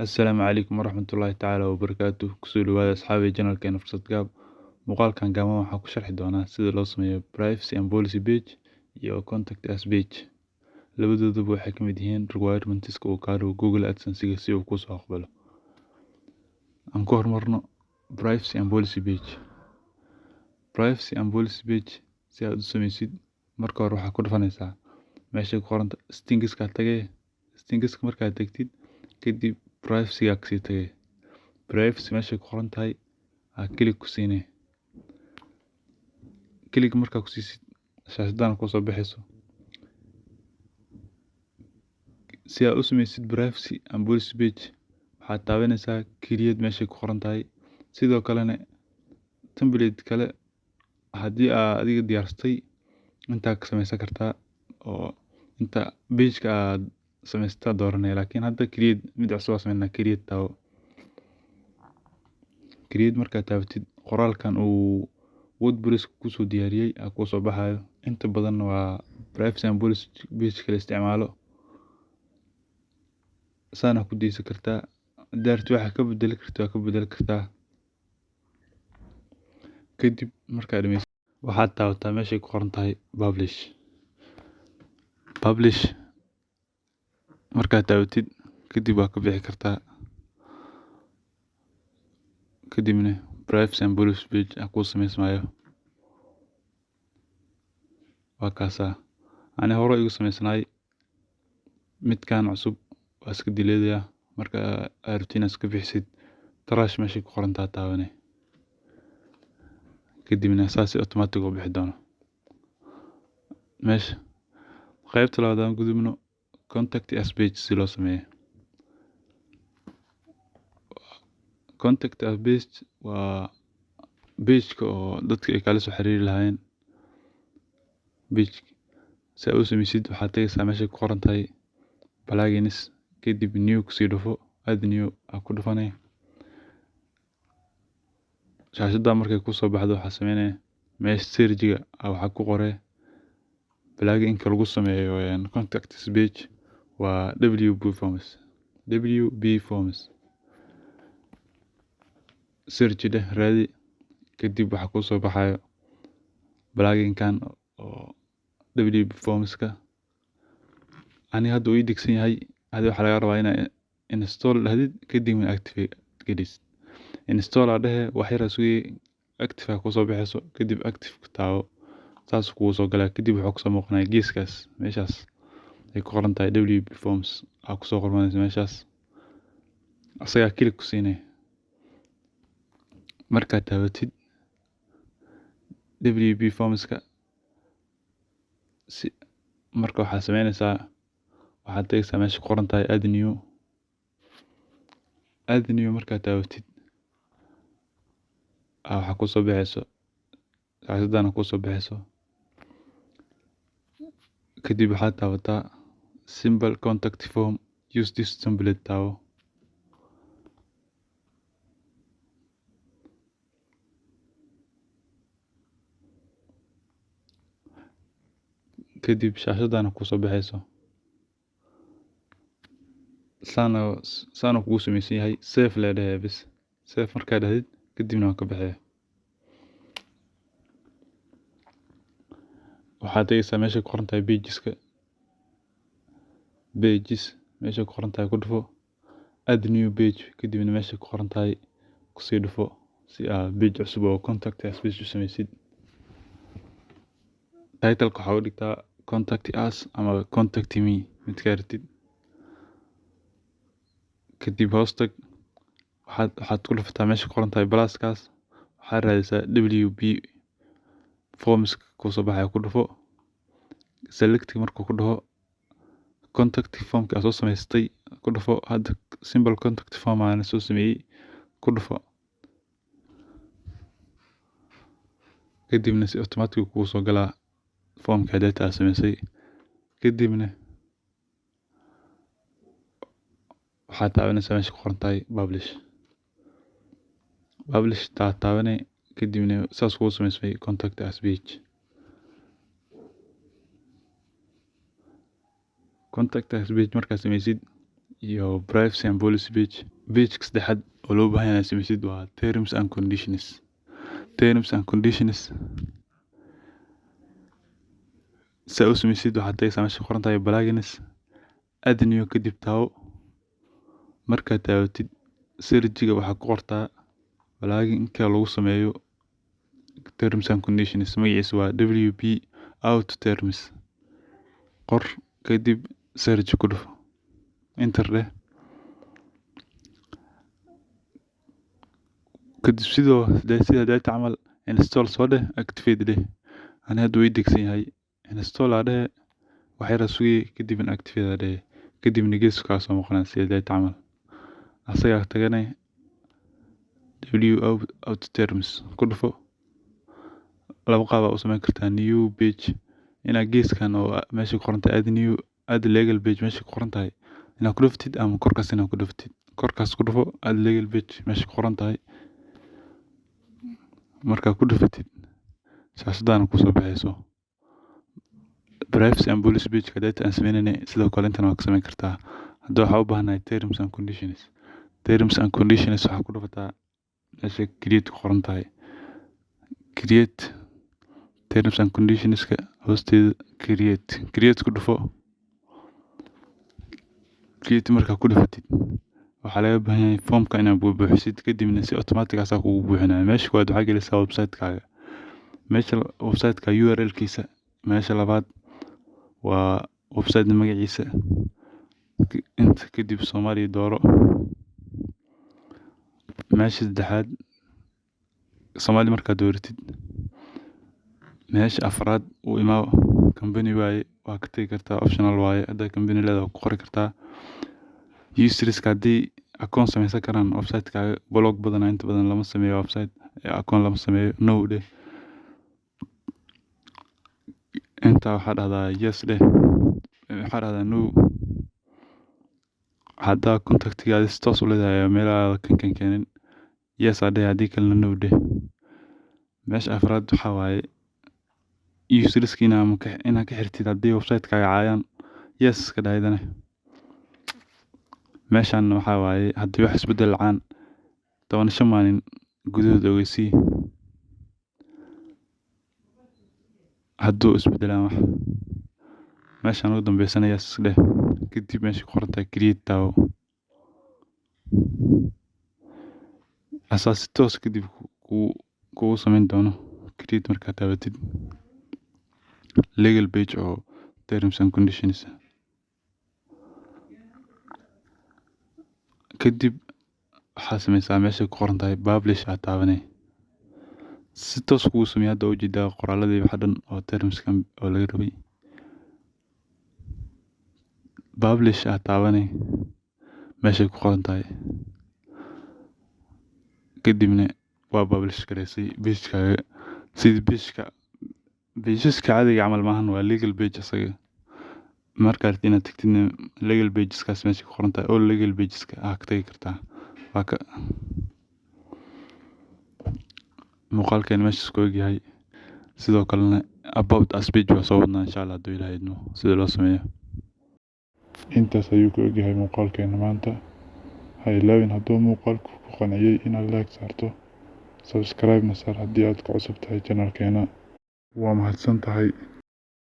Assalaamu calaykum waraxmatullaahi tacaala wabarakaatuh. Kusoo dhawaada asxaabi channelkeena Fursad Gaab. Muuqaalkan gaaban waxaan ku sharxi doonaa sida loo sameeyo privacy and policy page iyo contact us page. Labadooduba waxay ka mid yihiin requirementska uu ka rabo Google AdSense si uu ku soo aqbalo. Aan ku hormarno privacy and policy page. Privacy and policy page si aad u sameysid marka hore waxaad ku dhufanaysaa meesha ku qoran settings-ka tagay. Settings-ka markaad tagtid kadib privacy ka sii tagay. Privacy meesha ku qoran tahay click ku siinay. Click markaa ku siisid shaashadan ku soo baxayso. Si aad u sameysid privacy and policy page waxaad taabanaysaa create meesha ku qoran tahay. Sidoo kalena template kale haddii aad adiga diyaarsatay inta ka sameysan kartaa oo inta page-ka aad samaystaa dooranay laakiin hadda create mid cusub oo sameynaa create taawo. Create markaa taabatid qoraalkan uu WordPress ku soo diyaariyay ku soo baxayo inta badan waa privacy and policy page kala isticmaalo saana ku diisa kartaa daartu waxa ka bedeli kartaa kadib markaa dhameysay waxaad taabataa meesha ku qoran tahay publish markaa taabatid kadib waa ka bixi kartaa kadibna privacy and policy page ku sameysmaayo waa kaasa ani hore igu sameysnaay midkaan cusub waa iska dileedaya marka aragtina iska bixisid trash meesha ku qoran taabanay kadibna saasi automatic u bixi doono meesha qaybta labaad aan gudubno contact us page si loo sameeyo. Contact us page waa page-ka oo dadka ay kala soo xiriiri lahaayeen. Page si aad u sameysid waxaad tagaysaa meesha ku qoran tahay plugins kadib new ku sii dhufo add new ku dhufanay. Shaashada markay ku soo baxdo waxaa sameynaya meesha search-ga waxa ku qoray plugin-ka lagu sameeyo contact us page waa WP Forms. Search raadi kadib waxa ku soo baxayo plugin-kan oo WP Forms-ka ani hadda uu digsan yahay hadda waxa laga rabaa inaad install dhahdid kadib activate gelisid. Install dhahe wax yar sugi active ku soo baxayso kadib active ku taawo saas ku soo galaa kadib wuxuu ku soo muuqanaya geeskaas meeshaas ay ku qoran tahay WP Forms ku soo qormanaysa meeshaas asaga click ku siinay. Markaad taabatid WP Forms-ka si marka waxaad sameynaysaa waxaad tagaysaa meesha ku qoran tahay add new markaad taabatid waxa ku soo baxayso shaashadana ku soo baxayso kadib waxaad taabataa simple contact form use this template taawo. kadib shaashadana ku soo baxayso saana kugu sameysan yahay save leedahay bas save markaa dhahdid kadibna waa ka baxaya. waxaad tagaysaa meesha ku qoran tahay pages meesha ku qoran tahay ku dhufo add new page kadibna meesha ku qoran tahay ku sii dhufo si aad page cusub oo contact us page u sameysid. Title-ka waxa u dhigtaa contact us ama contact me mid ka rabtid kadib hoostag waxaad ku dhufataa meesha ku qoran tahay plus-kaas waxaad raadisaa WP Forms ku soo baxaya ku dhufo select markuu ku dhaho contact form-ka soo sameystay ku dhufo hadda simple contact form aan soo sameeyay ku dhufo kadibna si automatic ku soo galaa form-ka data sameysay kadibna waxaad taabanaysaa meesha ku qoran tahay publish taabanay kadibna saas ku sameysmay contact us page. Contact us page markaa sameysid iyo privacy and policy page. Page saddexaad oo loo baahan yahay sameysid waa terms and conditions. Terms and conditions saa u sameysid waxaad tagaysaa meesha ku qoran tahay plugins, add new kadib taawo. Markaad taawatid search-ga waxaa ku qortaa pluginka lagu sameeyo terms and conditions. Magaciisa waa WP Auto Terms. Qor kadib search ku dhufo, enter dheh. kadib sida data camal install soo dheh, activate dheh. Ani hadda way degsan yahay, install aa dheh, wax yar sugay kadib activate aa dheh, kadibna gees ka soo muuqanaa sida data camal. Asaga taganay WP Auto Terms ku dhufo. laba qaab u sameyn kartaa new page inaad geeskan oo meesha ku qoran tahay add legal page meesha ku qoran tahay inaad ku dhuftid, ama korkaas inaad ku dhuftid. Korkaas ku dhufo add legal page meesha ku qoran tahay. Markaa ku dhufatid shaashadana ku soo baxayso privacy and policy page ka data aan sameynay sidoo kale intan waa ka sameyn kartaa. Hadda waxaa u baahanahay terms and conditions. Terms and conditions waxaa ku dhufataa meesha create ku qoran tahay. Create terms and conditions ka hoosteeda create ku dhufo. Create markaa ku dhufatid waxaa laga baahan yahay formka inaad buuxisid, kadibna si automatic ah kugu buuxinaya. Meesha koowaad waxaa gelinaysaa website-kaaga, meesha website-ka URL-kiisa. Meesha labaad waa website magaciisa, inta kadib Soomaaliya dooro. Meesha saddexaad Soomaali markaad dooratid, meesha afraad uu imaa company waaye waa ka tagi kartaa, optional waaye. Hadda company leedahay ku qori kartaa. Users haddii account sameysan karaan website-kaaga, blog badan inta badan lama sameeyo website, account lama sameeyo, no dheh. Inta waxaa dhahdaa yes dheh, waxaa dhahdaa no. Hadda contactigaada si toos u leedahay meelaha kan keenin, yes aa dheh, haddii kalena no dheh. Meesha afraad waxaa waaye userskiina inaad ka xirtid haddii website-kaaga caayaan, yes ka dhahaydana. Meeshan waxaa waaye haddii wax isbedel lacaan 15 maalin gudahood ogeysii hadduu isbedelaan wax. Meeshan ugu dambeysana yes dheh, kadib meesha ku qoran tahay create taawo. Asaasi toos kadib kugu sameyn doono create markaa taawatid legal page oo terms and conditions. Kadib waxaa sameysaa meesha ku qoran tahay publish aa taabanay. Si toos kugu sameeyaa hadda ujeedaa qoraaladii waxa dhan oo termskan oo laga rabay. Publish aa taabanay meesha ku qoran tahay. Kadibna waa publish gareysay page-kaaga. Sida page-ka caadiga camal maahan, waa legal page asaga. Markaad inaad tagtidna legal pageskaas meesha ku qoran tahay, all legal pageska ka tagi kartaa. Waa ka muuqaalkeen meesha ku egyahay. Sidoo kalena about us page waa soo wadnaa insha Allah hadduu Ilaahay idmo sida loo sameeyo. Intaas ayuu ku egyahay muuqaalkeena maanta. Ha ilaawin hadduu muuqaalku ku qanciyay inaad like saarto, subscribe na saar haddii aad ku cusub tahay channelkeena. Waa mahadsan tahay.